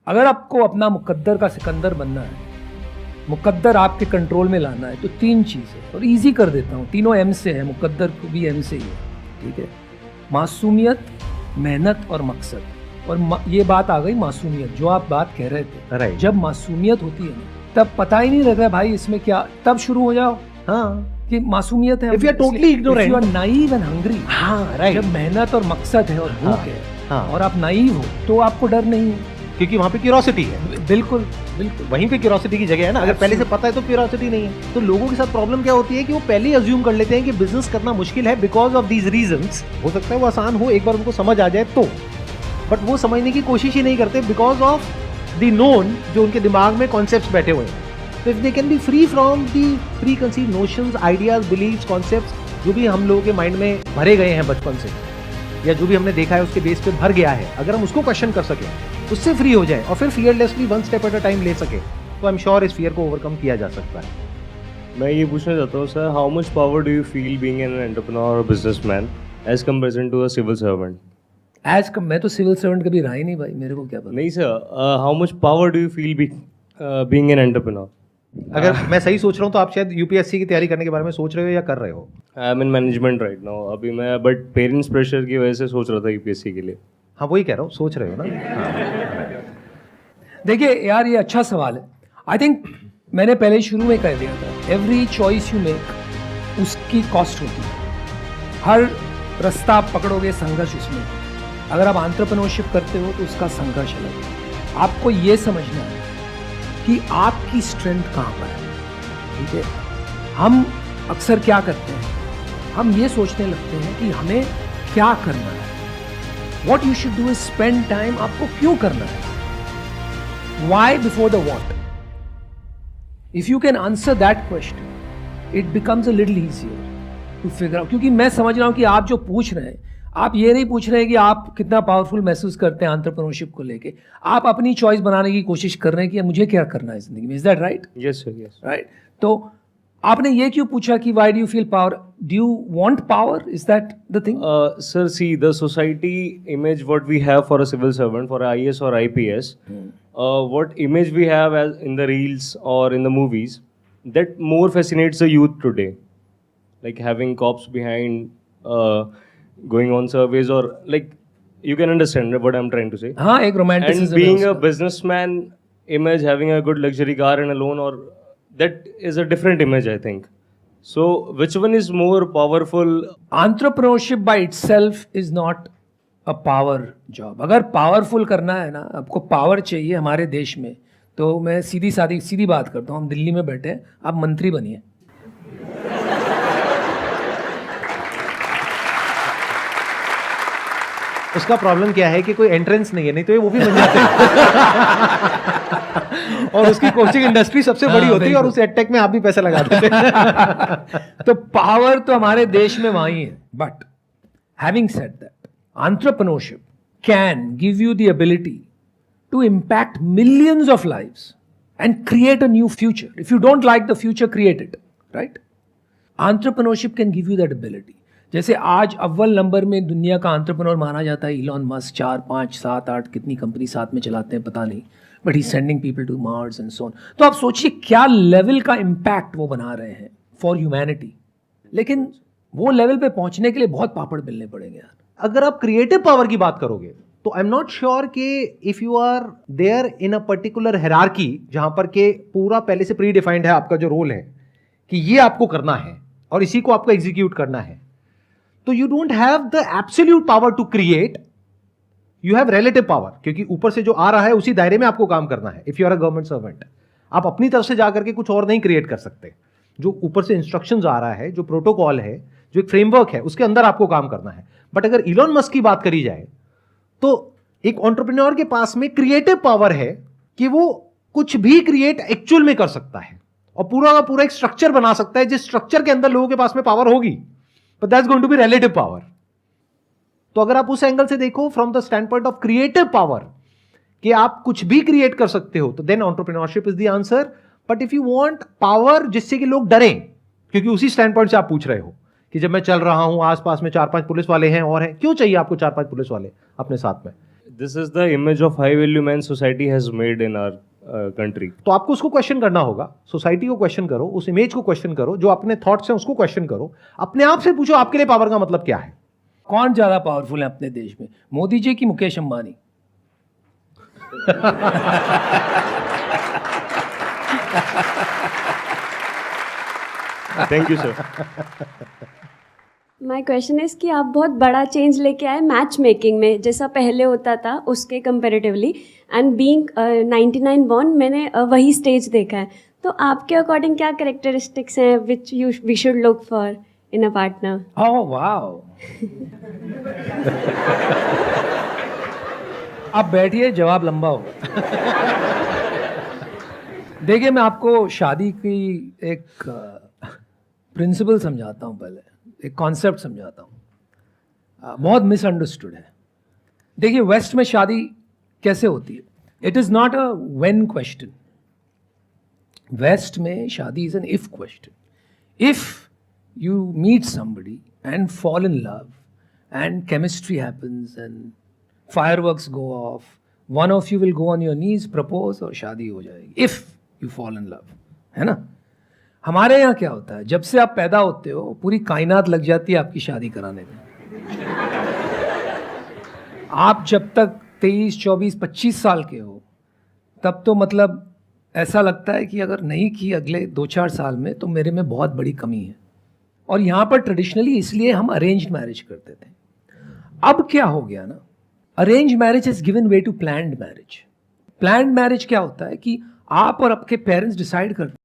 अगर आपको अपना मुकद्दर का सिकंदर बनना है, मुकद्दर आपके कंट्रोल में लाना है, तो 3 चीज़ें, और इजी कर देता हूँ, तीनों एम से है, मुकद्दर को भी एम से ही है, ठीक है। मासूमियत, मेहनत और मकसद। और ये बात आ गई मासूमियत, जो आप बात कह रहे थे, राइट। जब मासूमियत होती है ना, तब पता ही नहीं रहता भाई इसमें क्या, तब शुरू हो जाओ हाँ कि मासूमियत है। If you are totally ignorant. If you are naive and hungry, हाँ राइट। जब मेहनत और मकसद है और भूख है, हाँ। और आप नाइव हो, तो आपको डर नहीं है, क्योंकि वहाँ पे क्यूरोसिटी है। बिल्कुल बिल्कुल। वहीं पे क्यूरोसिटी की जगह है ना। अगर पहले से पता है तो क्यूरोसिटी नहीं है। तो लोगों के साथ प्रॉब्लम क्या होती है कि वो पहले ही अज्यूम कर लेते हैं कि बिजनेस करना मुश्किल है बिकॉज ऑफ दीज रीजंस। हो सकता है वो आसान हो एक बार उनको समझ आ जाए तो, बट वो समझने की कोशिश ही नहीं करते बिकॉज ऑफ द नोन, जो उनके दिमाग में कॉन्सेप्ट्स बैठे हुए हैं। तो if they can be free from the preconceive notions, ideas, beliefs, concepts जो भी हम लोगों के माइंड में भरे गए हैं बचपन से, या जो भी हमने देखा है उसके बेस पे भर गया है, अगर हम उसको क्वेश्चन कर सकें, उससे फ्री हो जाए और फिर fearlessly one step at a time ले सके, तो आई एम श्योर इस फियर को ओवरकम किया जा सकता है। मैं ये पूछना चाहता हूँ sir, how much power do you feel being an entrepreneur और businessman as comparison to a civil servant? मैं तो सिविल सर्वेंट कभी रहा ही नहीं भाई, मेरे को क्या पता। नहीं sir, how much power do you feel being an entrepreneur? अगर मैं सही सोच रहा हूँ तो आप शायद यूपीएससी की तैयारी करने के बारे में सोच रहे हो या कर रहे हो? I am in management right now अभी मैं, बट पेरेंट्स प्रेशर की वजह से सोच रहा था यूपीएससी के लिए। हाँ वही कह रहा हूँ, सोच रहे हो ना। देखिए यार, ये अच्छा सवाल है। आई थिंक मैंने पहले शुरू में कह दिया था, एवरी चॉइस यू मेक उसकी कॉस्ट होती है। हर रास्ता आप पकड़ोगे, संघर्ष उसमें। अगर आप एंटरप्रेन्योरशिप करते हो तो उसका संघर्ष अलग है। आपको ये समझना है कि आपकी स्ट्रेंथ कहाँ पर है, ठीक है। हम अक्सर क्या करते हैं, हम ये सोचने लगते हैं कि हमें क्या करना है। What you should do is spend time, आपको क्यों करना है, why before the what. If you can answer that question, it becomes a little easier to figure out. क्योंकि मैं समझ रहा हूँ कि आप जो पूछ रहे हैं, आप ये नहीं पूछ रहे हैं कि आप कितना पावरफुल महसूस करते हैं एंटरप्रेन्योरशिप को लेके। आप अपनी चॉइस बनाने की कोशिश कर रहे हैं कि मुझे क्या करना है जिंदगी में। Is that right? Yes sir, yes right. तो आपने ये क्यों पूछा कि why do you feel power, do you want power, is that the thing? Sir, see, the society image what we have for a civil servant, for a IAS or IPS, what image we have as in the reels or in the movies, that more fascinates the youth today. Like having cops behind, going on surveys, or like, you can understand what I'm trying to say. हाँ, एक romanticism And being है a businessman image, having a good luxury car and a loan, or that is a different image, I think. So, which one is more powerful? Entrepreneurship by itself is not a power job. अगर powerful करना है ना, आपको power चाहिए हमारे देश में, तो मैं सीधी बात करता हूँ। हम दिल्ली में बैठे हैं, आप मंत्री बनिए। उसका प्रॉब्लम क्या है कि कोई एंट्रेंस नहीं है, नहीं तो ये वो भी बन जाते हैं। और उसकी कोचिंग इंडस्ट्री सबसे बड़ी होती है और उस एडटेक में आप भी पैसा लगा देते हैं। तो पावर तो हमारे देश में वहीं है। But having said that, entrepreneurship can give you the ability to impact millions of lives and create a new future. If you don't like the future, create it, right? Entrepreneurship can give you that ability. जैसे आज अव्वल number में दुनिया का entrepreneur माना जाता है Elon Musk, 4, 5, 7, 8 कितनी कंपनी साथ में चलाते हैं पता नहीं, but he sending people to Mars and so on. तो आप सोचिए क्या लेवल का इम्पैक्ट वो बना रहे हैं फॉर ह्यूमैनिटी। लेकिन वो लेवल पे पहुंचने के लिए बहुत पापड़ मिलने पड़ेंगे यार। अगर आप क्रिएटिव पावर की बात करोगे तो आई एम नॉट श्योर कि if you are there in a particular hierarchy जहां पर के पूरा पहले से प्री डिफाइंड है आपका जो रोल है कि ये आपको करना है और इसी को आपको एग्जीक्यूट करना है, तो you don't have the absolute power to create, you have relative power, क्योंकि ऊपर से जो आ रहा है उसी दायरे में आपको काम करना है। If you are a government servant, आप अपनी तरफ से जाकर के कुछ और नहीं क्रिएट कर सकते। जो ऊपर से इंस्ट्रक्शंस आ रहा है, जो प्रोटोकॉल है, जो एक फ्रेमवर्क है, उसके अंदर आपको काम करना है। बट अगर इलॉन मस्क की बात करी जाए तो एक एंटरप्रेन्योर के पास में क्रिएटिव पावर है कि वो कुछ भी क्रिएट एक्चुअल में कर सकता है और पूरा का पूरा एक स्ट्रक्चर बना सकता है, जिस स्ट्रक्चर के अंदर लोगों के पास में पावर होगी, but that's going to be relative power. तो अगर आप उस एंगल से देखो from the standpoint of creative power कि आप कुछ भी क्रिएट कर सकते हो, तो then entrepreneurship is the answer. But if you want power जिससे कि लोग डरें, क्योंकि उसी स्टैंड पॉइंट से आप पूछ रहे हो कि जब मैं चल रहा हूं आसपास में 4-5 पुलिस वाले हैं और हैं, क्यों चाहिए आपको 4-5 पुलिस वाले अपने साथ में? This is the image of high value man society has made in our country. तो आपको उसको क्वेश्चन करना होगा, सोसाइटी को क्वेश्चन करो, उस इमेज को क्वेश्चन करो, जो अपने थॉट्स हैं उसको क्वेश्चन करो, अपने आप से पूछो आपके लिए पावर का मतलब क्या है। कौन ज्यादा पावरफुल है अपने देश में, मोदी जी की Mukesh Ambani? Thank you, sir. My question is कि आप बहुत बड़ा चेंज लेके आए मैच मेकिंग में, जैसा पहले होता था उसके कंपेरेटिवली, एंड बीइंग 99 बॉर्न मैंने वही स्टेज देखा है। तो आपके अकॉर्डिंग क्या कैरेक्टरिस्टिक्स हैं which we should look for in a partner? Oh wow, आप बैठिए, जवाब लंबा होगा। देखिए, मैं आपको शादी की एक प्रिंसिपल समझाता हूँ, पहले एक कॉन्सेप्ट समझाता हूँ, बहुत मिसअंडरस्टूड है। देखिए, वेस्ट में शादी कैसे होती है, it is not a when question. West में शादी is an if question. If you meet somebody and fall in love and chemistry happens and fireworks go off, one of you will go on your knees, propose, और शादी हो जाएगी, if you fall in love, है ना। हमारे यहाँ क्या होता है, जब से आप पैदा होते हो पूरी कायनात लग जाती है आपकी शादी कराने में। आप जब तक 23, 24, 25 साल के हो तब तो मतलब ऐसा लगता है कि अगर नहीं की अगले 2-4 साल में तो मेरे में बहुत बड़ी कमी है। और यहाँ पर ट्रेडिशनली इसलिए हम अरेंज्ड मैरिज करते थे। अब क्या हो गया ना, arrange marriage is given way to planned marriage. Planned marriage क्या होता है कि आप और आपके पेरेंट्स डिसाइड करते